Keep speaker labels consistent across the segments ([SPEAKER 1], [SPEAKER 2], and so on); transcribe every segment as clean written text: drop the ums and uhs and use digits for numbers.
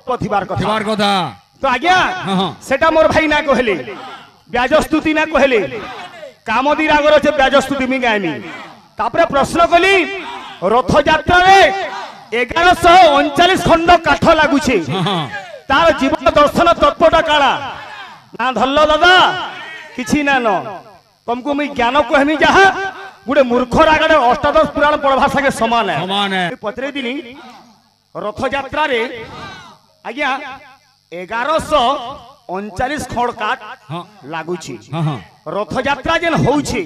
[SPEAKER 1] तत्व थिबार कथा तो आज्ञा सेटा मोर भाई ना कहले ब्याजस्तुति ना कहले कामदी रागर से ब्याजस्तुति मी गायनी तापरे प्रश्न कली रथ यात्रा रे 1139 खंड काठ लागुछे तार जीवन दर्शन तत्वटा काला ना धल्लो दादा किछि ना न तुमको मैं ज्ञान कहमी जहा गुडे मूर्ख रागडे अष्टादश पुराण पढ़वा संगे समान है पत्रे दिनी रथ यात्रा रे आज्ञा 1139 खंड काठ लागुछी रथ यात्रा जेन होउछी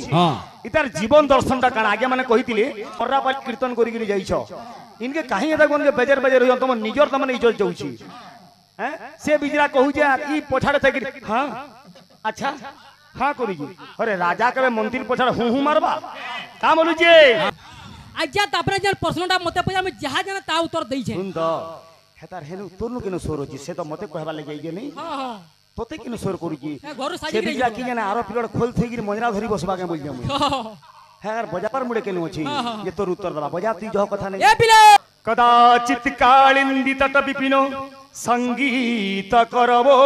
[SPEAKER 1] इतार जीवन दर्शन ता काना आज्ञा माने कहितिले पर्रा पर कीर्तन करि गिरी जाइछो इनके काहे एदा कोन के बेजर बेजर हो तुम निजर त माने इज्जत जाउछी हैं से बिजरा कहू जे ई पछाड़े तक हां अच्छा हां करू जी अरे राजा कबे मंत्री पछाड़ हु मारबा का बोलू जे
[SPEAKER 2] आज्ञा तापरे जे प्रश्नटा मते पया में जहा जने ता उत्तर देई छे
[SPEAKER 1] सुन तो हेतार हेनु तोरनु केनो सोर छी से तो मते कहबा ले जाई नहीं हां हां तोते केनो सोर करू छी
[SPEAKER 2] घर साजी
[SPEAKER 1] से बिजरा की जने आरो पिलड खोल थई गिरी मजरा धरी बसबा के बोल जाऊ हेर बजार मुड़े केनो छी ये तोर उत्तर दबा बजा तू जो कथा नहीं
[SPEAKER 2] ए बिले
[SPEAKER 1] कदाचित कालिंदी तट विपिनो संगीत करबो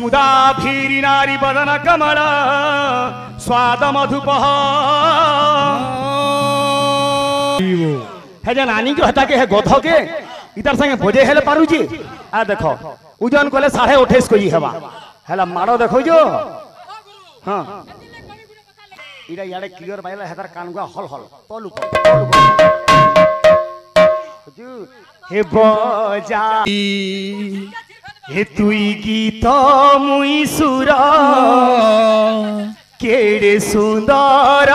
[SPEAKER 1] मुदा भीरी नारी बदन कमल स्वाद मधुप है जे नानी के हटा के है गध के इधर संगे भोजे हेले पारू जी आ देखो ओजन कोले 28.5 केजी हेबा हेला मारो देखो जो हां इरा याडे क्लियर बाइला हेतार कानगुआ हल हल तलु हे बजा हे तुई गीत मुई सुर केड़े सुंदर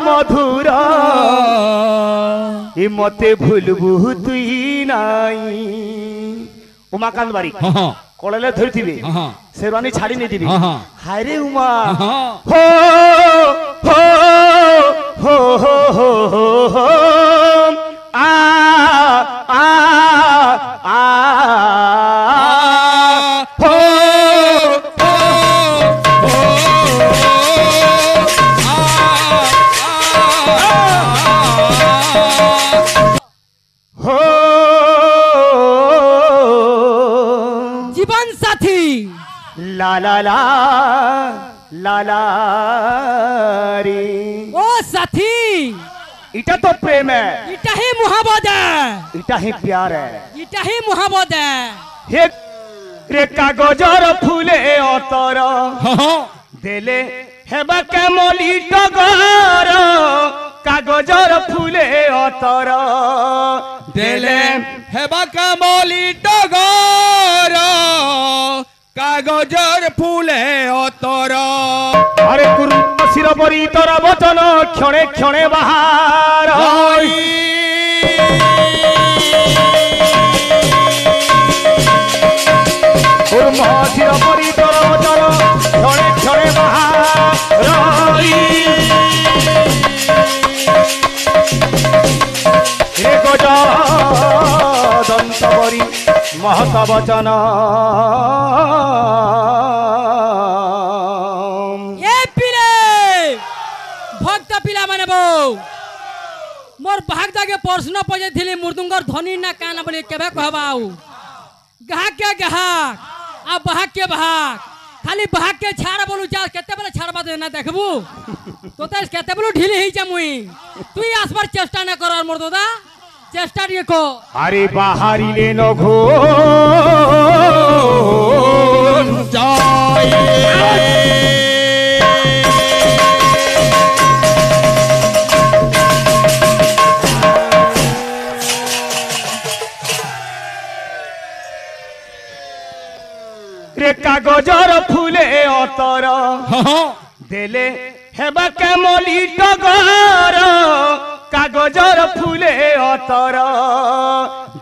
[SPEAKER 1] मधुर हे मते भूलबू तुई नाई उमाकांत बारी कोड़ले धरथिबे शेरवानी छाड़ी नहीं दिबी हाय रे उमा हो हो हो हो हो हो आ आ आ हो हो
[SPEAKER 2] जीवन साथी
[SPEAKER 1] ला ला ला ला ला रे
[SPEAKER 2] ओ साथी
[SPEAKER 1] इटा तो प्रेम है
[SPEAKER 2] इटा ही मोहब्बत है
[SPEAKER 1] इटा ही प्यार है
[SPEAKER 2] इटा ही मोहब्बत है
[SPEAKER 1] हे रे कागजर फूले अतर देले हेबा के मोली टगर कागजर फूले अतर
[SPEAKER 3] देले हेबा के मोली टगर कागजर फूले अतर
[SPEAKER 1] अरे कुरुम शिरबरी तोर वचन क्षणे क्षणे बाहर कुरुम शिरबरी तोर वचन क्षणे क्षणे बाहर रे गज दंतबरी महत वचन
[SPEAKER 2] मोर भाग जाके प्रश्न पजे थिली मृदुंगर ध्वनि ना काना बोले केबे कहबाऊ गहा के गहा आ बहाक के बहाक खाली बहाक के छाड़ बोलू जा केते बेले छाड़बा दे ना देखबू तो त केते बेलू ढिली ही जा मुई तुई आसबार चेष्टा ना कर मोर दादा चेष्टा रे को
[SPEAKER 1] अरे बाहरी ले न घो जाए रे कागजर फूले अतर देले हेबा के मोली टगर कागजर फूले अतर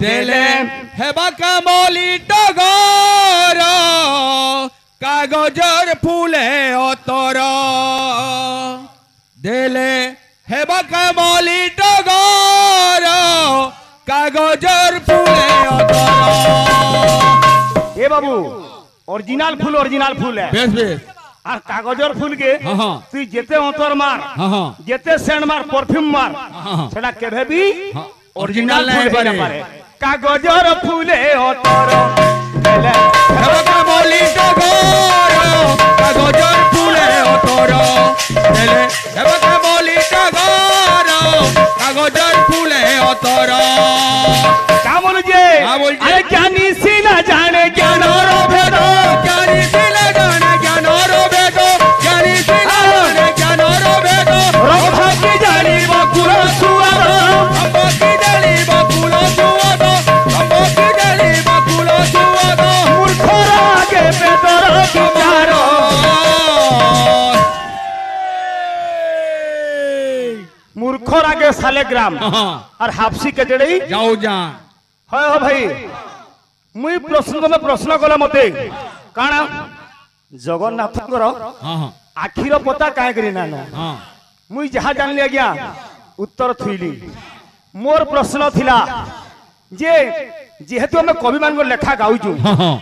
[SPEAKER 3] देले हेबा के मोली टगर कागजर फूले अतर देले हेबा के मोली टगर कागजर फूले अतर
[SPEAKER 1] ए बाबू ओरिजिनल फूल है
[SPEAKER 3] बेस बेस
[SPEAKER 1] और कागजर फूल के तू जेते अंतर मार जेते सेंड मार परफ्यूम मार सेटा केभे भी
[SPEAKER 3] ओरिजिनल नहीं
[SPEAKER 1] फूल
[SPEAKER 3] पारे
[SPEAKER 1] पारे कागजर फूले अतर देले
[SPEAKER 3] हेबा का मोली टगोर कागजर फूले अतर देले हेबा का मोली टगोर कागजर फूले अतर
[SPEAKER 1] का बोलू जे
[SPEAKER 3] हाँ, बोल जे।
[SPEAKER 1] अरे ज्ञानी सी ना जाने ज्ञान रो भेद
[SPEAKER 3] ज्ञानी सिला जाने ज्ञान रो भेद ज्ञानी सिला जाने ज्ञान रो भेद
[SPEAKER 1] रंभ की जानी बकुल सुअर
[SPEAKER 3] अम्बो की जली बकुल सुवद अम्बो की जली बकुल सुवद
[SPEAKER 1] मूर्खर आगे बेदर विचार मूर्खर आगे सालेग्राम और हाफसी के जड़ई
[SPEAKER 3] जाओ जा
[SPEAKER 1] হয় हो भाई मुई प्रश्न में प्रश्न कला मते काना जगन्नाथकर
[SPEAKER 3] हाँ
[SPEAKER 1] आखिर पता काहे करी ना
[SPEAKER 3] हाँ
[SPEAKER 1] मुई जहा जानली आज्ञा उत्तर थुइली मोर प्रश्न थिला जे जेहेतु हम कवि मान लेखा गाउजु
[SPEAKER 3] हाँ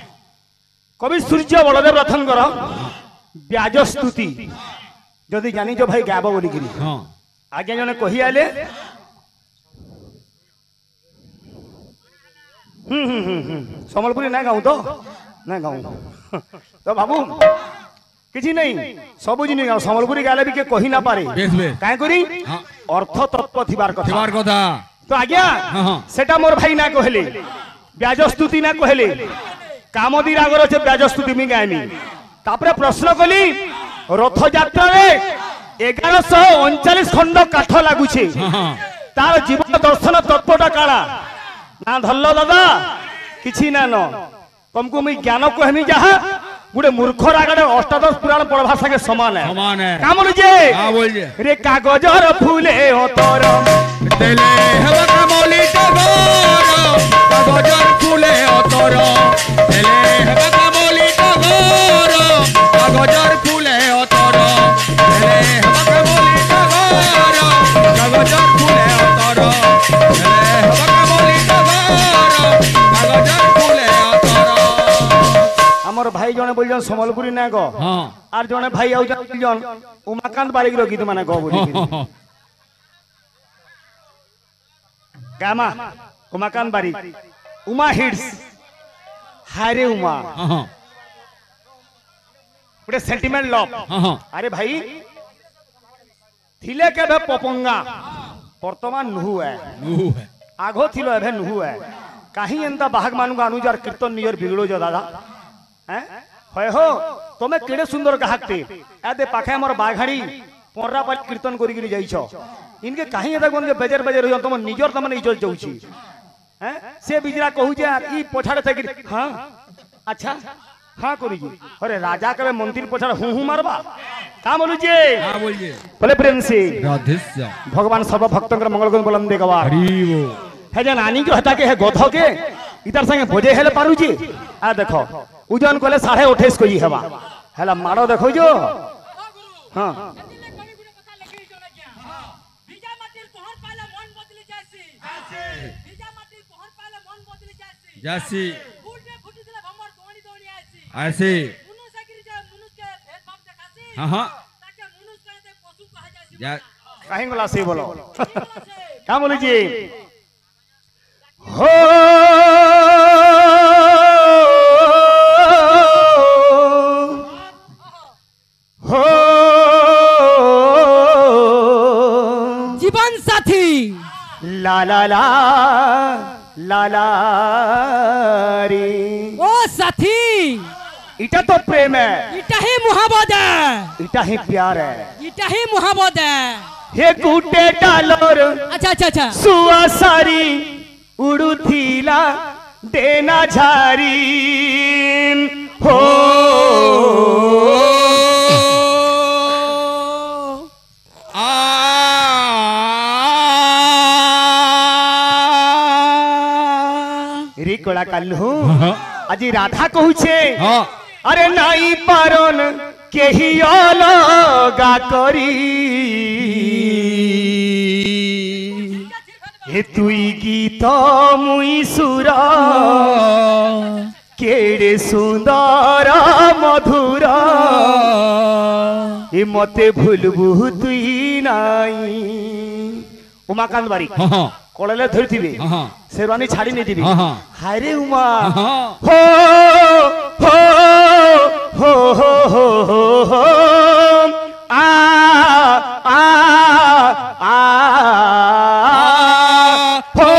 [SPEAKER 1] कवि सूर्य बलदेव रथनकर ब्याज स्तुति जदि जानी जो भाई गाब बोली गिरी
[SPEAKER 3] हाँ
[SPEAKER 1] आज्ञा जने कही आले सम्बलपुरी ना गाऊं तो ना गाऊं तो बाबू किसी नहीं सब जिन गाऊं सम्बलपुरी गाले भी के कही ना पारे
[SPEAKER 3] बेस बेस
[SPEAKER 1] काहे करी
[SPEAKER 3] हाँ
[SPEAKER 1] अर्थ तत्व थिबार कथा
[SPEAKER 3] थिबार कथा
[SPEAKER 1] तो आज्ञा
[SPEAKER 3] हाँ, हाँ।
[SPEAKER 1] सेटा मोर भाई ना कहले ब्याज स्तुति ना कहले कामदी रागर छे ब्याज स्तुति मी गायनी तापरे प्रश्न कली रथ यात्रा रे 1139 खंड काठ लागु छे
[SPEAKER 3] हाँ हाँ
[SPEAKER 1] तार जीवन दर्शन तत्वटा काला ना धरल दादा किछि ना न तुमको मुई ज्ञान कहमी जहा गुडे मूर्खर आगडे अष्टादश पुराण पढ़वा संगे समान है
[SPEAKER 3] समान है
[SPEAKER 1] कामल जे
[SPEAKER 3] हाँ बोल जे
[SPEAKER 1] रे कागजर फूले अतर
[SPEAKER 3] देले हेबा का मोली टगोर कागजर फूले अतर देले हेबा का मोली टगोर कागजर फूले अतर देले हेबा का मोली टगोर कागजर फूले अतर देले हेबा का मोली टगोर कागजर फूले अतर
[SPEAKER 1] हमर भाई जने बोलजन सम्बलपुरी ना गो
[SPEAKER 3] हाँ
[SPEAKER 1] आर जने भाई आउ जन उमाकांत बारिक रो गीत माने गो बोली गामा उमाकांत बारिक उमा हिट्स हारे उमा
[SPEAKER 3] हाँ
[SPEAKER 1] गोटे सेंटिमेंट लव
[SPEAKER 3] हाँ
[SPEAKER 1] अरे भाई थिले के भे पपंगा वर्तमान नुहु है
[SPEAKER 3] नुहु है
[SPEAKER 1] आगो थिलो एभे नुहु है काहे एंता बाहक मानुगा अनुजार कीर्तन नियर बिगड़ो जो दादा हैं होय हो तमे केडे सुंदर गाहकते आदे पाखे हमर बाघाड़ी पोरा पर कीर्तन करी गिरी जाइछो इनके काहे एदा कोन के बेजर बेजर हो तम निजर तमने इज्जत जाउछी हैं से बिजरा कहू जे ई पोछाड़े थे गिर हां अच्छा हां करी जी अरे राजा के मंत्री पोछाड़ हूं हूं मारबा का बोलू जे
[SPEAKER 3] हाँ बोल जे
[SPEAKER 1] बोले प्रेम से
[SPEAKER 3] राधेश्या
[SPEAKER 1] भगवान सर्व भक्तंकर मंगल गुण बुलंदे गवा
[SPEAKER 3] हरि वो
[SPEAKER 1] है जन आनी जो हता के है गोध के इधर संगे भोजे हेले पारू जी आ देखो उजन कोले 28.5 को ही हेबा हेला मारो देखो जो हां
[SPEAKER 3] जैसी ऐसे हाँ हाँ
[SPEAKER 1] काहे गला से बोलो क्या बोली जी हो हो
[SPEAKER 2] जीवन साथी
[SPEAKER 1] ला ला ला ला ला रे
[SPEAKER 2] ओ साथी
[SPEAKER 1] इटा तो प्रेम है
[SPEAKER 2] इटा ही मोहब्बत है
[SPEAKER 1] इटा ही प्यार है
[SPEAKER 2] इटा ही मोहब्बत है
[SPEAKER 1] हे गुटे डालोर
[SPEAKER 2] अच्छा अच्छा अच्छा
[SPEAKER 1] सुआ सारी उड़ुथीला देना झारी हो रे कोड़ा कल्लू আজি राधा कहू छे
[SPEAKER 3] हाँ
[SPEAKER 1] अरे नाई पारन केही अलगा करी हे तुई गीत मुई सुर केड़े सुंदर मधुर ए मते भूलबू तुई नाई उमाकांत बारी
[SPEAKER 3] हाँ
[SPEAKER 1] কড়াইলে ধরিথিবে
[SPEAKER 3] হ্যাঁ
[SPEAKER 1] শেরওয়ানি ছাড়ি নেই দিবি
[SPEAKER 3] হ্যাঁ হ্যাঁ
[SPEAKER 1] হায় রে উমা
[SPEAKER 3] হ্যাঁ
[SPEAKER 1] হো হো হো হো হো হো হো আ আ আ হো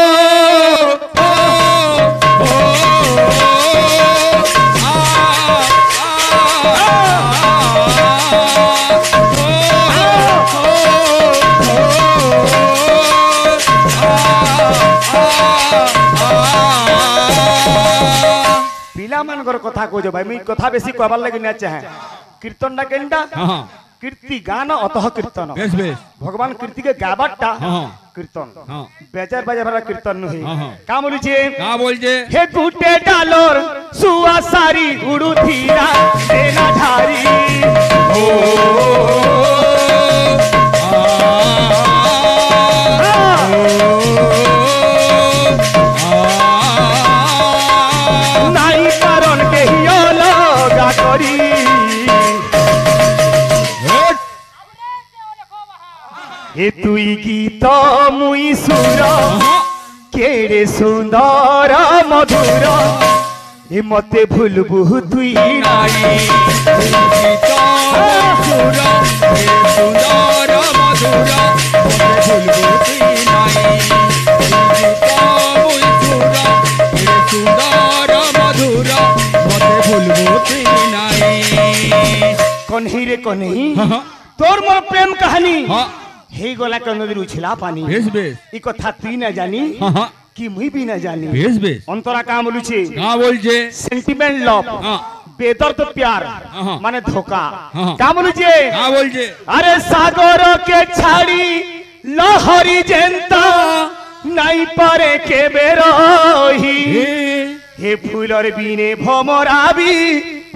[SPEAKER 1] ପିଲାମାନଙ୍କର କଥା କହୁଛ ଭାଇ ମୁଇଁ କଥା ବେଶୀ କହିବାର ଲାଗି ନା ଚାହେଁ କୀର୍ତ୍ତନଟା କେନ୍ଟା
[SPEAKER 3] হ্যাঁ
[SPEAKER 1] কীর্তি গান অতঃ কীর্তন
[SPEAKER 3] বেশ বেশ
[SPEAKER 1] ভগবান কীর্তিকে গাবারটা
[SPEAKER 3] হ্যাঁ
[SPEAKER 1] কীর্তন
[SPEAKER 3] হ্যাঁ
[SPEAKER 1] বেজার বাজার ভাড়া কীর্তন নহে
[SPEAKER 3] হ্যাঁ।
[SPEAKER 1] কা বলুছে
[SPEAKER 3] কা বলছে
[SPEAKER 1] হে গুটে ডালর সুয়া সারি উড়ুথিরা সেনা ধারি
[SPEAKER 3] ও
[SPEAKER 1] নাই কারণ কেহি অলগা করি এ তুই গীত মুই সুর কেড়ে সুন্দর মধুর এ মতে ভুলবু তুই নাই
[SPEAKER 3] সুন্দর মধুর সুন্দর মধুর মতে ভুলবো তুই নাই
[SPEAKER 1] কনহি রে কনহি তোর মোর প্রেম কাহিনী
[SPEAKER 3] হ্যাঁ
[SPEAKER 1] হেই গলা কে নদীর উছিলা পানি
[SPEAKER 3] বেশ বেশ
[SPEAKER 1] ই কথা তুই না জানি
[SPEAKER 3] হ্যাঁ
[SPEAKER 1] কি মুই বি না জানি
[SPEAKER 3] বেশ বেশ
[SPEAKER 1] অন্তরা কা বলুছে
[SPEAKER 3] কা বলছে
[SPEAKER 1] সেন্টিমেন্ট লভ
[SPEAKER 3] হ্যাঁ
[SPEAKER 1] বেদর্দ প্যার
[SPEAKER 3] হ্যাঁ।
[SPEAKER 1] মানে ধোকা
[SPEAKER 3] হ্যাঁ।
[SPEAKER 1] কা বলুছে
[SPEAKER 3] কা বলছে
[SPEAKER 1] আরে সাগর কে ছাড়ি লহরি জেন্তা নাই পারে কে বেরহি হে ফুলর বিনে ভমরাবি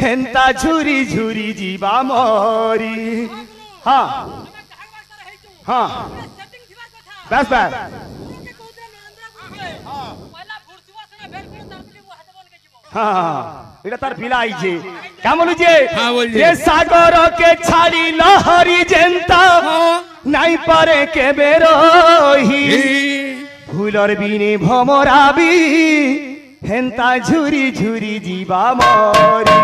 [SPEAKER 1] হেন্তা ঝুরি ঝুরি জীবা মরি হ্যাঁ হ্যাঁ ব্যাস ব্যাস হ্যাঁ এটা তার পিলা আইছে কেমন হইছে
[SPEAKER 3] হ্যাঁ, বলছে।
[SPEAKER 1] এ সাগর কে ছাড়ি লহরি জেন্তা নাই পারে কে বেরহি ফুলর বিনে ভমরাবি হেন্তা ঝুরি ঝুরি জীবা মরি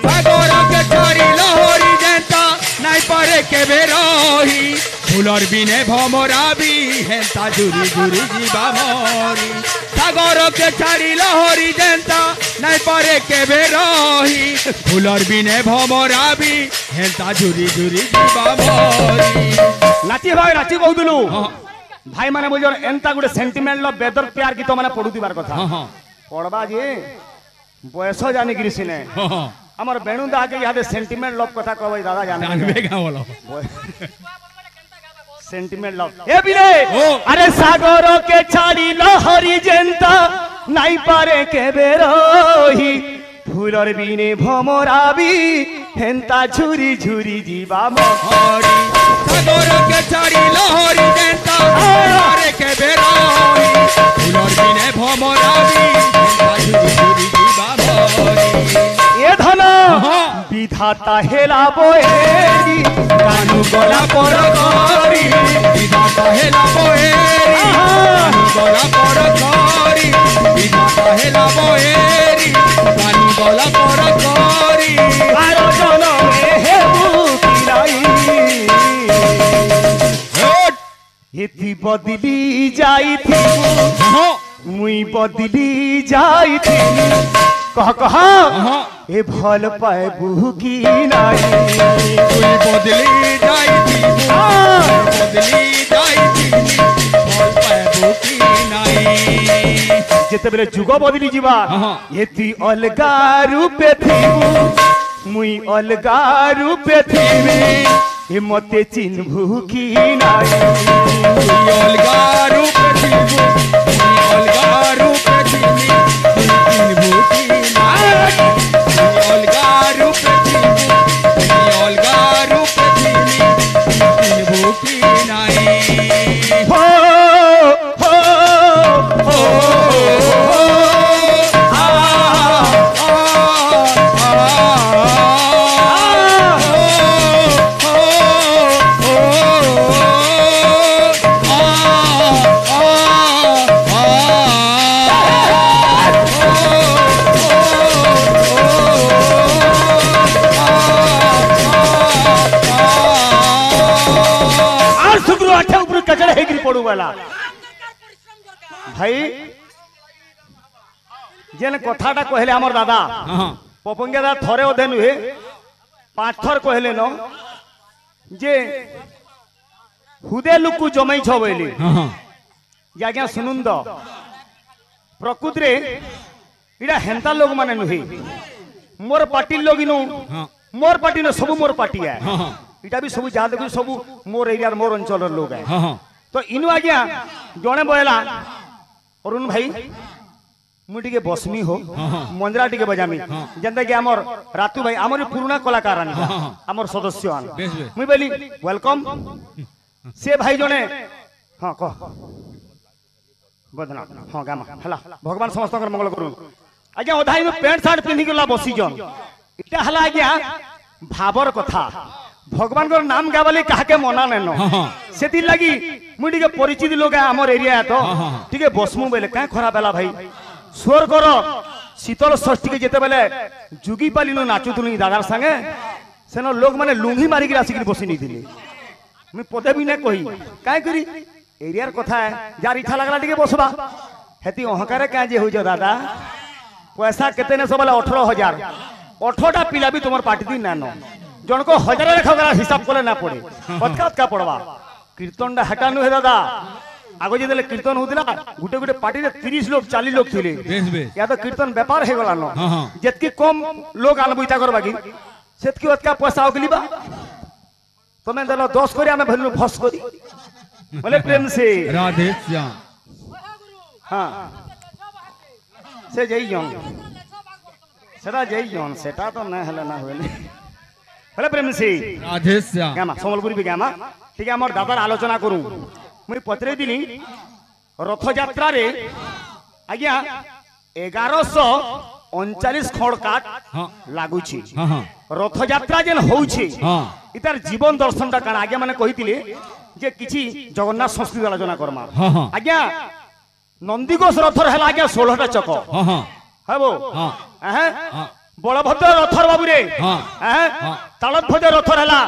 [SPEAKER 3] সাগর কে ছাড়ি লহরি জেন্তা নাই পারে কেবে রহি ফুলর বিনে ভমরাবি হেন্তা ঝুরি ঝুরি জীবা মরি সাগর কে ছাড়ি লহরি জেন্তা নাই পারে কেবে রহি ফুলর বিনে ভমরাবি হেন্তা ঝুরি ঝুরি জীবা মরি
[SPEAKER 1] নাচি ভাই নাচি কହୁଥିଲୁ
[SPEAKER 3] হ্যাঁ
[SPEAKER 1] ভাই মানে বুঝ এন্তা গুଟେ সেন্টিমেন্ট ল বেদর প্যার গীত মানে পড়ুଥିବାର কথা
[SPEAKER 3] হ্যাঁ হ্যাঁ
[SPEAKER 1] পড়বা যে বয়স জানিକିରି সিনে
[SPEAKER 3] হ্যাঁ
[SPEAKER 1] আমার বেণু দাকে ইহাদে সেন্টিমেন্ট লভ কথা কবে দাদা জানে
[SPEAKER 3] জানবে কা বলো
[SPEAKER 1] সেন্টিমেন্ট লভ এ বিরে
[SPEAKER 3] ও।
[SPEAKER 1] আরে সাগর কে ছাড়ি লহরি জেন্তা নাই পারে কে বেরহি ফুলর বিনে ভমরাবি হেন্তা ঝুরি ঝুরি জীবা
[SPEAKER 3] হরি সাগর কে ছাড়ি লহরি জেন্তা পারে কেবে রহি ফুলর বিনে ভমরাবি হেন্তা ঝুরি ঝুরি জীবা মরি
[SPEAKER 1] এ ধন
[SPEAKER 3] হ্যাঁ।
[SPEAKER 1] বিধাতা হেলা বয়েরি কানু গলা পর করি
[SPEAKER 3] বিধাতা হেলা বহেরি কানু গলা পর করি বিধাতা হেলা বহেরি কানু গলা পর করি
[SPEAKER 1] আর জনমে হেবু কি নাই
[SPEAKER 3] হট!
[SPEAKER 1] এতি বদলি যাইথি
[SPEAKER 3] হ্যাঁ,
[SPEAKER 1] মুই বদলি যাইথি কহ কহ
[SPEAKER 3] হ্যাঁ।
[SPEAKER 1] এ ভাল পাইবু কি নাই
[SPEAKER 3] তুই বদলি যাইতি বদলি যাইতি ফল পাইবু কি নাই
[SPEAKER 1] যেতেবেলে যুগ বদলি ଯିବା
[SPEAKER 3] হ্যাঁ।
[SPEAKER 1] এতি অলগা রূপে থিবু মুই অলগা রূপে থিবি এ মতে চিনভু কি নাই
[SPEAKER 3] তুই অলগা রূপে থিবু তুই অলগা রূপে থিবি তুই চিনবু কি নাই তুই অলগা রূপে থিবু তুই অলগা রূপে থিবি তুই চিনবু কি নাই
[SPEAKER 1] হো হো হো আ
[SPEAKER 3] আ
[SPEAKER 1] बोला भाई जेन कथाटा कहले हमर दादा
[SPEAKER 3] हाँ
[SPEAKER 1] पपंगे दादा थरे अधे नुहे 5 थर कहले न जे हुदे लुकु जमै छ बोली
[SPEAKER 3] हाँ
[SPEAKER 1] आज्ञा सुनुन द प्रकृति रे इडा हेंता लोग माने नुहे मोर पार्टी लोग इनु
[SPEAKER 3] हाँ
[SPEAKER 1] मोर पार्टी न सब मोर पार्टी है
[SPEAKER 3] हाँ
[SPEAKER 1] इटा भी सब जा देखो सब मोर एरिया मोर अंचल लोग है
[SPEAKER 3] हाँ
[SPEAKER 1] तो इनु आज्ञा जणे बोला अरुण भाई मु टिके बसमी हो मंजरा टिके बजामी जनता कि हमर रातू भाई हमर पुराना कलाकार आन हमर सदस्य आन
[SPEAKER 3] बेस बेस
[SPEAKER 1] मुई बोली वेलकम से भाई जने हां कह बदना हां गामा हला भगवान समस्त मंगल करू आज्ञा ओधाई में पैंट शर्ट पिन्ही गला बसी जन इटा हला आज्ञा भाबर कथा भगवान को नाम गावली काहे मना नेनो सेति लगी मु टिके परिचित लोग हमर एरिया तो टिके बसमु बेले का खराब बेला भाई स्वर करो शीतल षष्ठी के जेते बेले जुगी पालिनो नाचुतुनी दादार संगे सेनो लोग माने लुंगी मारी के आसिक बसी नहीं दिले मैं पदे भी नहीं कही काहे करी एरियार कथा है जार इच्छा लगला टिके बसबा हेती अहंकार का जे हो जा दादा पैसा केते ने सबले 18000 18टा पिला भी तुम्हार पार्टी दिन नानो जन को 1000 रेखा हिसाब कोले ना पड़े कतका का पड़वा कीर्तनडा हटानु है दादा आगो जे कीर्तन होतिला गुटे गुटे पार्टी रे 30 लोग 40 लोग थिले
[SPEAKER 3] बेस बेस
[SPEAKER 1] या तो कीर्तन व्यापार हे गला न
[SPEAKER 3] हाँ हाँ
[SPEAKER 1] जेतकी कम लोग आलबुइता करबा की सेतकी ओतका पैसा ओगलीबा तमे देलो 10 करी हमें भनु फस करी बोले प्रेम से
[SPEAKER 3] राधे श्याम
[SPEAKER 1] हां से जई जन सेटा जई जन सेटा तो ना हले ना होले बोले प्रेम से
[SPEAKER 3] राधे श्याम
[SPEAKER 1] गामा संबलपुरी भी गामा ठीक है हमर दादार आलोचना करू मुई पत्रे दिनी रथ यात्रा रे आज्ञा 1139 खड़ काट
[SPEAKER 3] हाँ
[SPEAKER 1] लागू छी
[SPEAKER 3] हाँ हाँ
[SPEAKER 1] रथ यात्रा जेन होउछि
[SPEAKER 3] हाँ
[SPEAKER 1] इतार जीवन दर्शन ता काना आज्ञा माने कहितिले जे किछि जगन्नाथ संस्कृति आलोचना करमा
[SPEAKER 3] हाँ हाँ
[SPEAKER 1] आज्ञा नंदीघोष रथर हला आज्ञा 16 टा चक
[SPEAKER 3] हाँ हाँ
[SPEAKER 1] हेबो
[SPEAKER 3] हाँ
[SPEAKER 1] हैं
[SPEAKER 3] हाँ
[SPEAKER 1] बलभद्र रथर बाबू रे
[SPEAKER 3] हाँ
[SPEAKER 1] हैं
[SPEAKER 3] हाँ
[SPEAKER 1] तालध्वज रथर हला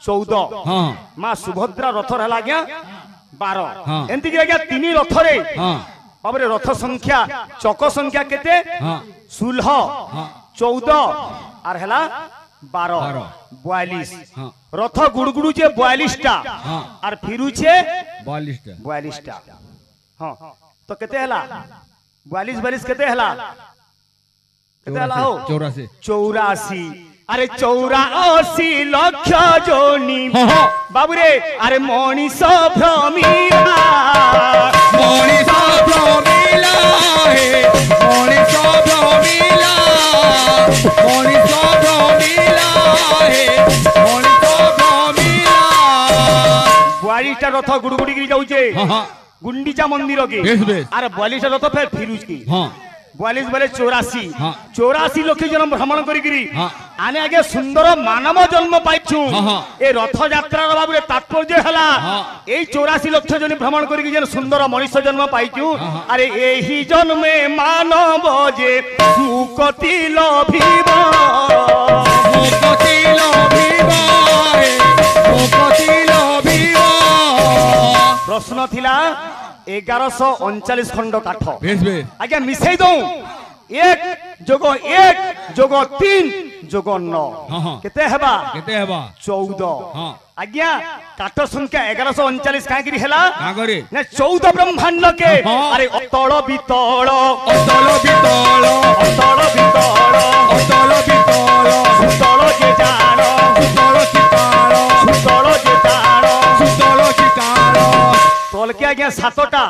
[SPEAKER 1] 14
[SPEAKER 3] हाँ
[SPEAKER 1] मां सुभद्रा रथर हला आज्ञा 12
[SPEAKER 3] हाँ
[SPEAKER 1] एंती कि आज्ञा तीनी रथरे
[SPEAKER 3] हाँ
[SPEAKER 1] बाबू रे रथ संख्या चक संख्या केते
[SPEAKER 3] हाँ
[SPEAKER 1] 16
[SPEAKER 3] हाँ
[SPEAKER 1] 14 आर हला 12 42
[SPEAKER 3] हाँ
[SPEAKER 1] रथ गुड़गुड़ू जे 42 टा
[SPEAKER 3] हाँ
[SPEAKER 1] आर फिरू छे
[SPEAKER 3] 42 टा
[SPEAKER 1] 42 टा हां तो केते हला 42 केते हला केते हला हो
[SPEAKER 3] 84
[SPEAKER 1] 84 अरे 84 लक्ष जोनी
[SPEAKER 3] हाँ हाँ
[SPEAKER 1] बाबू रे अरे मनीष भ्रमिला
[SPEAKER 3] मनीष भ्रमिला हे मनीष भ्रमिला मनीष भ्रमिला हे मनीष भ्रमिला
[SPEAKER 1] 42 टा रथ गुड़गुड़ी गिरी जाउचे
[SPEAKER 3] हाँ हाँ
[SPEAKER 1] गुंडीचा मंदिर के
[SPEAKER 3] बेस बेस
[SPEAKER 1] अरे 42 टा रथ फेर फिरुची
[SPEAKER 3] हाँ
[SPEAKER 1] 42 बेले 84
[SPEAKER 3] हाँ
[SPEAKER 1] 84 लोक जन्म भ्रमण करी
[SPEAKER 3] हाँ
[SPEAKER 1] आने आगे सुंदर मानव जन्म पाइछु
[SPEAKER 3] हाँ हाँ
[SPEAKER 1] ए रथ यात्रा बाबू रे तात्पर्य हला
[SPEAKER 3] हाँ
[SPEAKER 1] ए 84 लक्ष जन भ्रमण करी जन सुंदर मनुष्य जन्म पाइछु
[SPEAKER 3] हाँ हाँ
[SPEAKER 1] अरे एही जन्मे मानव जे मुक्ति लभिब
[SPEAKER 3] मुक्ति लभिबा हे मुक्ति लभिबा
[SPEAKER 1] प्रश्न थिला 1139 खंड काठ
[SPEAKER 3] बेस बेस
[SPEAKER 1] आज्ञा मिसई दऊ 1 जोगो 1 जोगो 3 जोगो 9
[SPEAKER 3] हाँ हाँ
[SPEAKER 1] केते हेबा
[SPEAKER 3] केते हेबा
[SPEAKER 1] 14
[SPEAKER 3] हाँ
[SPEAKER 1] आज्ञा काठ संख्या 1139 काहे गिरी हेला
[SPEAKER 3] का करे
[SPEAKER 1] ना 14 ब्रह्मांड के
[SPEAKER 3] हाँ।
[SPEAKER 1] अरे अतल बितल
[SPEAKER 3] अतल बितल
[SPEAKER 1] अतल बितल
[SPEAKER 3] अतल बितल
[SPEAKER 1] सुतल जे जाण
[SPEAKER 3] सुतल चितार
[SPEAKER 1] सुतल जे जाण
[SPEAKER 3] सुतल चितार
[SPEAKER 1] तल के आज्ञा 7टा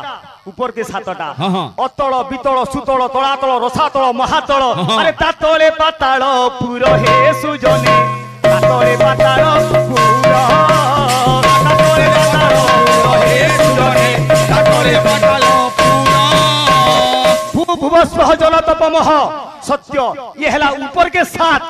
[SPEAKER 1] ऊपर के 7टा
[SPEAKER 3] हाँ हाँ
[SPEAKER 1] अतल बितल सुतल तलातल रसातल महातल
[SPEAKER 3] हाँ।
[SPEAKER 1] अरे तातले पाताल पुर हे सुजने तातले पाताल पुर तातले पाताल पुर हे सुजने
[SPEAKER 3] तातले पाताल पुर
[SPEAKER 1] भूभुवस्वः जल तपमः सत्य ये हला ऊपर के 7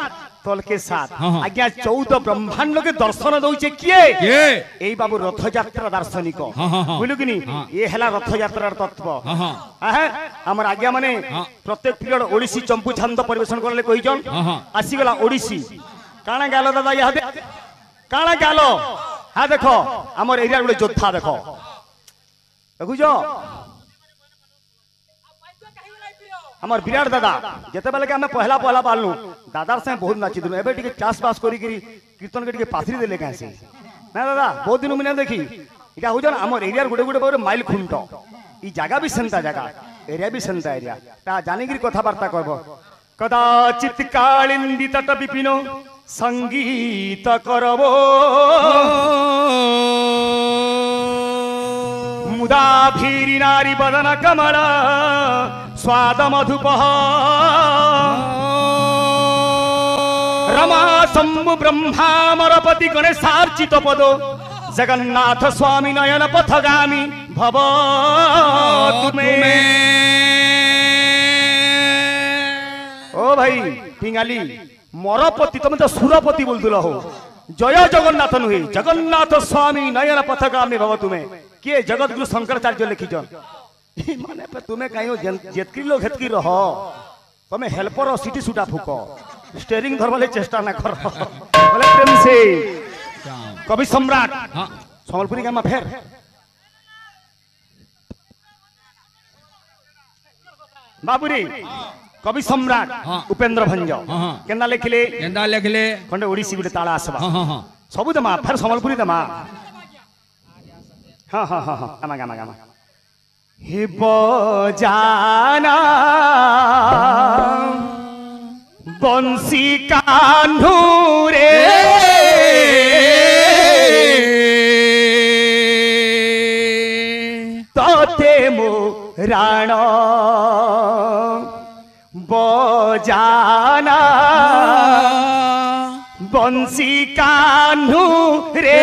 [SPEAKER 1] तल के 7
[SPEAKER 3] हाँ, हाँ।
[SPEAKER 1] आज्ञा 14 ब्रह्मांड के दर्शन दउचे किए
[SPEAKER 3] ये
[SPEAKER 1] एई बाबू रथ यात्रा दार्शनिक
[SPEAKER 3] हाँ, हाँ, हाँ।
[SPEAKER 1] बुझलु कि नी
[SPEAKER 3] हाँ।
[SPEAKER 1] ये हला रथ यात्रार तत्व
[SPEAKER 3] हाँ हाँ
[SPEAKER 1] आहे हमर आज्ञा माने
[SPEAKER 3] हाँ।
[SPEAKER 1] प्रत्येक पीरियड ओडिसी चंपू छंद परिवेशन करले कहि जन
[SPEAKER 3] हाँ, हाँ।
[SPEAKER 1] आसी गला ओडिसी काना गालो दादा या दे काना गालो हा देखो हमर एरिया गुडे योद्धा देखो देखुछ हमार विराट दादा जिते बेले आम पहला पहला पालू दादार से बहुत नाची दिलु एबे टिके चाष बास करी कीर्तन के टिके पाथरी देले कैसे ना दादा बहुत दिन मुझे देखी इटा हो आम एरिया गोटे गोटे माइल खुंट ई जगह भी सेंता जगह एरिया भी सेंता एरिया ता जानिक कथबार्ता करब कदाचित कालिंदी तट विपिन संगीत करबो मुदा भीरी नारी बदन कमल स्वाद मधुपह रमा शंभु ब्रह्मामरपति गणेशार्चित पदो जगन्नाथ स्वामी नयन पथगामी भव तुम्हें ओ भाई पिंगाली मरपति तुम तो सुरपति बोलदुल हो जय जगन्नाथ नुहे जगन्नाथ स्वामी नयन पथगामी भव तुम्हें किए जगत गुरु शंकराचार्य लिखी माने पे तुम्हें कहीं जेतकी लोग हेतकी रह तुम्हें हेल्पर सीटी सुटा फूक स्टेरिंग धरवाले चेष्टा ना कर बोले प्रेम से कवि सम्राट सम्बलपुरी गामा फेर बाबूरी कवि सम्राट उपेंद्र भंज केंदा लिखले खंडे ओडिसी गुटे ताला आसबा सबु दमा फेर सम्बलपुरी दमा हाँ हाँ हाँ हाँ गामा गामा गामा हे बजाना बंसी कान्हू रे तोते मो राण बजाना बंसी कान्हू रे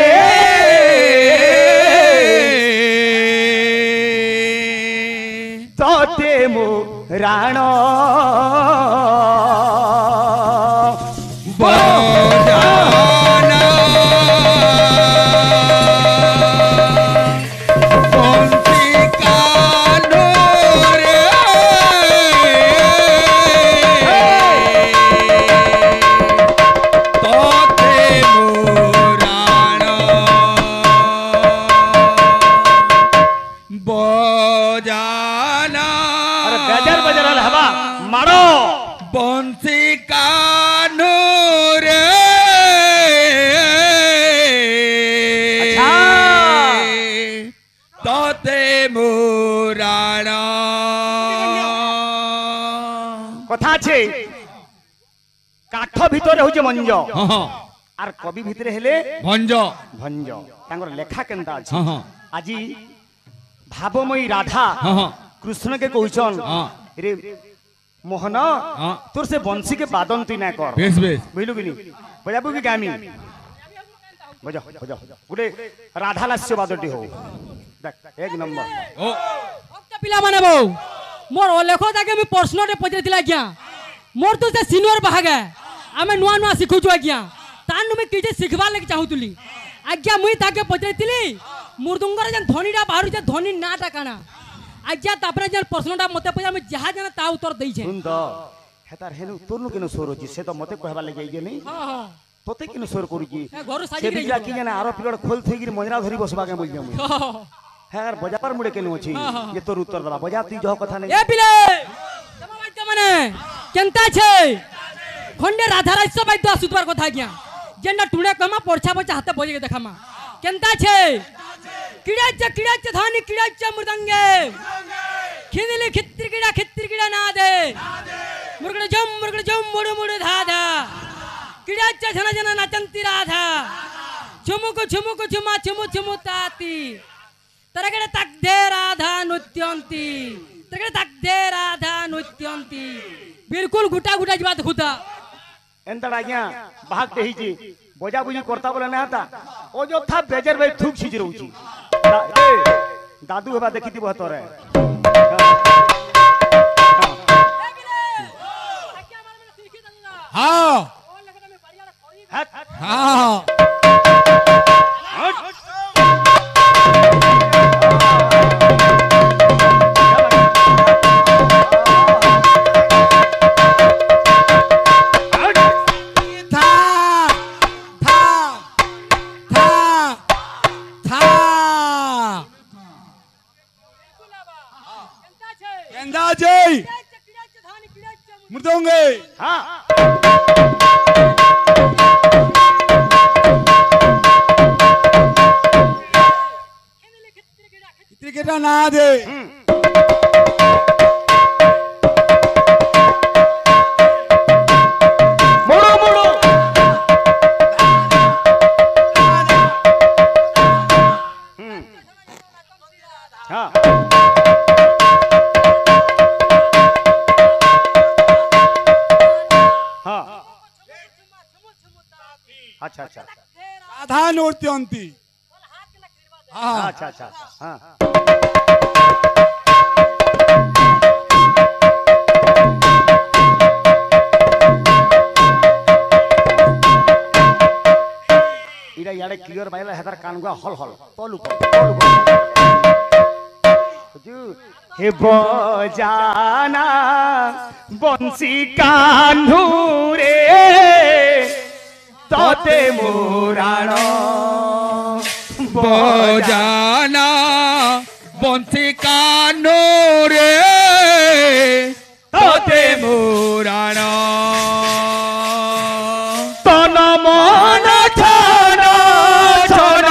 [SPEAKER 1] तोते मो राण कथा छे काठ भितर होचे मंज आर कवि भितर हेले भंज भंज तांगर लेखा केनता अछि आजी भावमयी राधा कृष्ण के कहउछन रे मोहन तोर से बंसी के बादंती ना कर बेस बेस बुझलु कि नी बजाबू कि गामी बजा बजा गुडे राधा लास्य बादंती हो देख एक नंबर ओ
[SPEAKER 2] पिला माने बो मोर लेखो ताके मी प्रश्न रे पजरतिला क्या मोर तो से सीनियर भागे आमे नुआ नुआ सिखुछु आज्ञा तानु में किजे सिखबा लागि चाहुतुली आज्ञा मुई ताके पजरतिली मुर्दुंगर जन ध्वनिटा बाहरु जे ध्वनि नाटा काना आज्ञा तापरे जन प्रश्नटा मते पजा मैं जहा जन ता उत्तर देई छे
[SPEAKER 1] सुन तो हेतार हेनु तोरनु केनु सोर होची से तो मते कहबा लागि आइगे नै हां हां तोते केनु सोर करूची
[SPEAKER 2] घरु साजी
[SPEAKER 1] से बिजा कि जन आरो पिलड़ खोल थई गिर मंजरा धरी बसबा के बोल जामु हां बजा पर मुड़े केनु अछि ये तोर उत्तर दला बजा ती जो कथा नै
[SPEAKER 2] ए पिले तमा बाज्य माने केनता छे खंडे राधा राज बाद्य सुतवार कथा आज्ञा जेना टुणे कमा पोरछा पोरछा हाथे बजे के देखामा केनता छे किड़ाच धानी किड़ाच मृदंगे खिंदिली खित्तिर किड़ा ना दे मुरगड़ जम मुड़ मुड़ धाधा किड़ाच झना झना नाचंती राधा झुमुक झुमुक झुमा झुमु झुमु ताती तरगड़े तक दे राधा नृत्यंती तरगड़े तक दे राधा नृत्यंती बिल्कुल गुटा गुटा जी बात खुदा
[SPEAKER 1] एंतड़ा आज्ञा भाग देही जी बजा बुजी करता बोले ना था ओ जो था बेजर भाई थूक छिज रहउची दादू हेबा देखिति बहतरे
[SPEAKER 3] हां हां
[SPEAKER 4] अंदाजे मृदंगे
[SPEAKER 1] हाँ
[SPEAKER 4] क्रिकेटा ना दे
[SPEAKER 1] मोड़ो मोड़ो हाँ हाँ अच्छा अच्छा
[SPEAKER 4] आधा नोर्त्यंती हाँ
[SPEAKER 1] अच्छा अच्छा हाँ इरा यारे क्लियर बाइला हेदर कानगुआ हल हल तलु हे बजाना बंसी कान्हू रे तते मोराण
[SPEAKER 3] बजाना बंसी कानो रे तोते मुराण
[SPEAKER 1] तन मन छन छन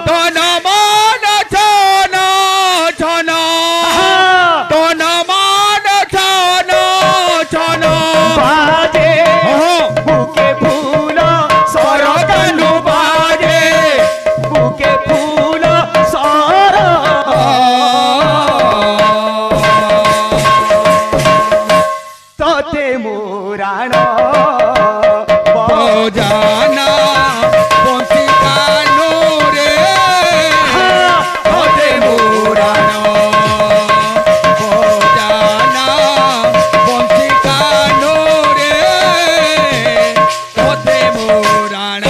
[SPEAKER 3] तन मन छन छन तन मन छन छन
[SPEAKER 1] बाजे बुके फूल सरकानु बाजे बुके फूल सर तते मोराण
[SPEAKER 3] बजाना बंसी कानो रे तोते मुराण बजाना बंसी कानो रे तोते मुराण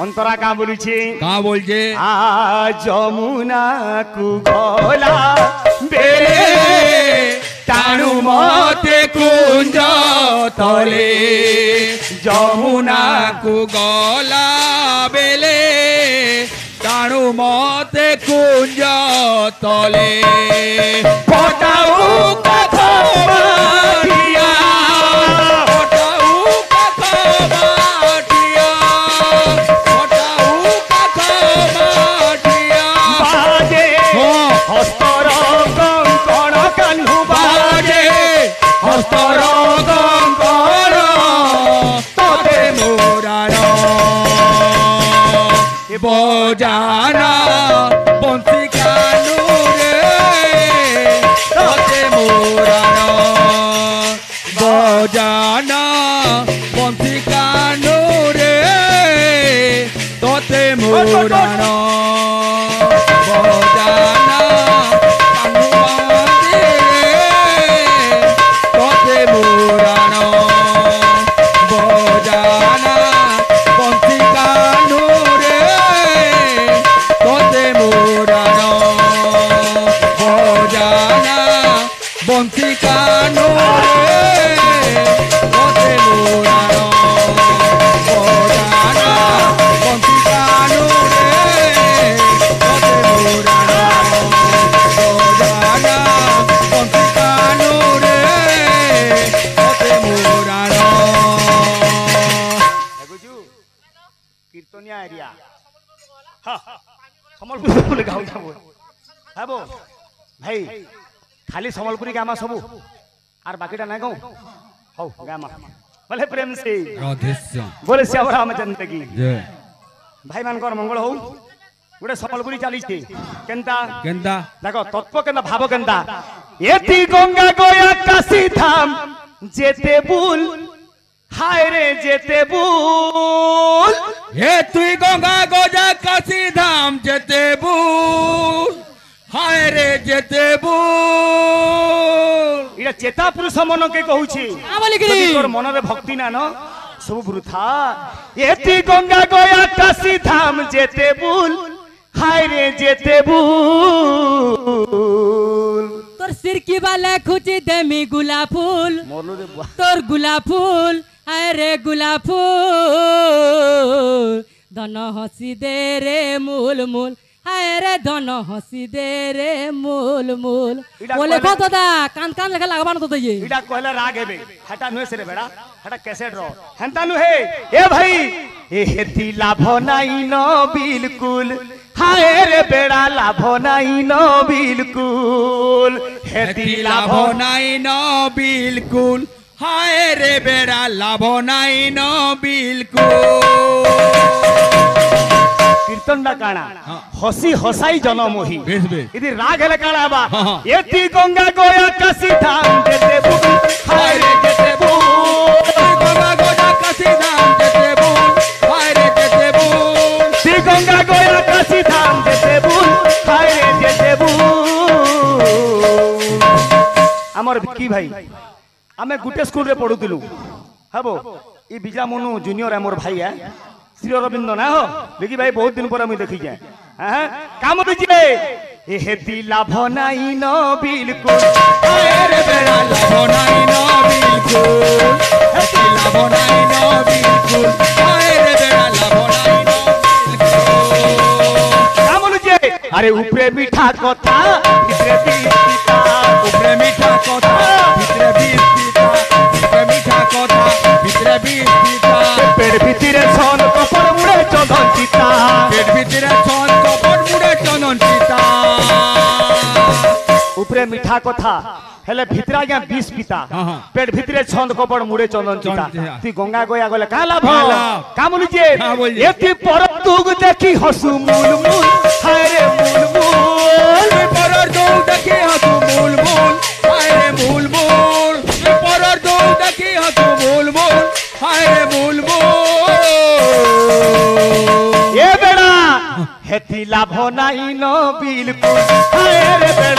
[SPEAKER 1] अंतरा का बोलुछे
[SPEAKER 3] का बोलछे
[SPEAKER 1] आ जमुना कु गला बेले
[SPEAKER 3] टाणु मते कुंज तले जमुना को गला बेले टाणु मते कुंज तले
[SPEAKER 1] पटाऊ कथा मारिया
[SPEAKER 3] फटाऊ कथा माटिया फटाऊ कथा माटिया
[SPEAKER 1] बाजे हस्तर कंकण कान्हू बाजे
[SPEAKER 3] हस्तर कंकण तोते मुराण बजाना बंसी कानू रे तोते मुराण बजाना बंसी कानू रे तोते मुराण बजाना कानू बांधी तोते मुराण बजाना बंसी कानू रे तोते मुराण बजाना बंसी कानू रे तोते मुराण बजाना बंसी कानू रे तोते मुराण बजाना बंसी कानू रे तोते मुराण
[SPEAKER 1] बुझू कीर्तनिया एरिया ସମ୍ବଲପୁରୀ ବୋଲି ଗାଉ ଯାଉ ହେବ ଭାଇ ଖାଲି ସମ୍ବଲପୁରୀ ଗାମା ସବୁ ଆର ବାକିଟା ନାଇଁ ଗାଉ ହଉ ଗାମା ବୋଲେ ପ୍ରେମ ସେ
[SPEAKER 3] ରାଧେଶ୍ୟାମ
[SPEAKER 1] ବୋଲେ ଶ୍ୟାମ ରାମଚନ୍ଦ୍ର କି
[SPEAKER 3] ଜୟ
[SPEAKER 1] ଭାଇ ମାନଙ୍କର ମଙ୍ଗଳ ହଉ ଗୋଟେ ସମ୍ବଲପୁରୀ ଚାଲିଛି କେନ୍ତା
[SPEAKER 3] କେନ୍ତା
[SPEAKER 1] ଦେଖ ତତ୍ଵ କେନ୍ତା ଭାବ କେନ୍ତା ଏତି ଗଙ୍ଗା ଗୟା କାଶୀ ଧାମ ଯେତେ ବୁଲ হায় রে যেতে বুল
[SPEAKER 3] হে তুই গঙ্গা গজা কাশী ধাম যেতে বুল হায় রে যেতে বুল
[SPEAKER 1] এটা চেতা পুরুষ মনকে কহুছি
[SPEAKER 2] আমলিগিরি
[SPEAKER 1] যদি তোর মନରେ ভক্তি না ন সব বৃথা এতি গঙ্গা গয়া কাশী ধাম যেতে বুল হায় রে যেতে বুল
[SPEAKER 2] তোর সিরকি বালা খুঁজি দেমি গোলাপ ফুল
[SPEAKER 1] মরলো রে বুয়া
[SPEAKER 2] তোর গোলাপ ফুল আরে গোলাপ ফুল ধন হসি দে রে মূল মূল হায় রে ধন হসি দে রে মূল মূল
[SPEAKER 1] ইটা
[SPEAKER 2] বলে
[SPEAKER 1] কইলে-
[SPEAKER 2] কত দা কান কান লেখা লাগবানো তো ইয়ে
[SPEAKER 1] इटा कहले राग हेबे हटा नुहे से रे बेड़ा हटा कैसेट रो हेंता नु हे ए भाई ए हेती लाभ नाई न बिल्कुल हाय रे बेड़ा लाभ नाई न बिल्कुल हेती
[SPEAKER 3] হেতি
[SPEAKER 1] लाभ
[SPEAKER 3] লাভ নাই ন বিলকুল হায় রে বেড়া লাভ নাই ন বিলকুল
[SPEAKER 1] कीर्तन ना काना
[SPEAKER 3] हाँ।
[SPEAKER 1] हसी हसाई जनम ही
[SPEAKER 3] बेस बेस
[SPEAKER 1] इदी राग हेले काना बा
[SPEAKER 3] हाँ, हाँ।
[SPEAKER 1] एती गंगा गोया काशी धाम जेते बुल हाय रे जेते बुल
[SPEAKER 3] গঙ্গা গোটা কাশি ধাম যেতে বল হায় রে যেতে বল
[SPEAKER 1] ती गंगा गोया काशी धाम जेते बुल हाय रे जेते बुल हमर की भाई आमे गुटे स्कूल रे पढुतिलु हबो ई बिजा मनु जूनियर हमर भाई है श्री अरविंद ना हो देखी भाई बहुत दिन पर हम देखी जाए हां काम दीजिए ए हेती लाभ नाई न बिल्कुल हाय रे बेड़ा
[SPEAKER 3] লাভ নাই ন বিলকুল হেতি লাভ নাই ন বিলকুল হায় রে বেড়া লাভ নাই ন বিলকুল
[SPEAKER 1] काम दीजिए अरे ऊपरे मीठा कथा ভিতরে পিতা
[SPEAKER 3] উপরে মিঠা কথা ভিতরে বিষ পিতা উপরে মিঠা কথা ভিতরে বিষ পিতা
[SPEAKER 1] पेड़ ভিতরে ছন কপড় মুড়ে চন্দন চিতা
[SPEAKER 3] পেট ভিতরে ছন কপট মুড়ে চন্দন পিতা
[SPEAKER 1] উপরে মিঠা কথা হেলে ভিতরে আজ্ঞা বিষ পিতা
[SPEAKER 3] हाँ, हाँ।
[SPEAKER 1] পেট ভিতরে ছন্দ কপড় মুড়ে চন্দন চিতা
[SPEAKER 3] চিতা।
[SPEAKER 1] তুই গঙ্গা গয়া গলে কা লাভ
[SPEAKER 3] কা লাভ?
[SPEAKER 1] কা বলিছে
[SPEAKER 3] हाँ, बोलिए।
[SPEAKER 1] এতি পর তুগ দেখি হসু মুল মুল হায় রে মুল মুল
[SPEAKER 3] পরর দৌল দেখি হাতু মূল মূল হায় রে মূল মূল পরর দৌল দেখি হাতু মূল মূল হায় রে মূল মূল
[SPEAKER 1] এ বেড়া হেতি লাভ নাই ন বিলকুল হায় রে বেড়া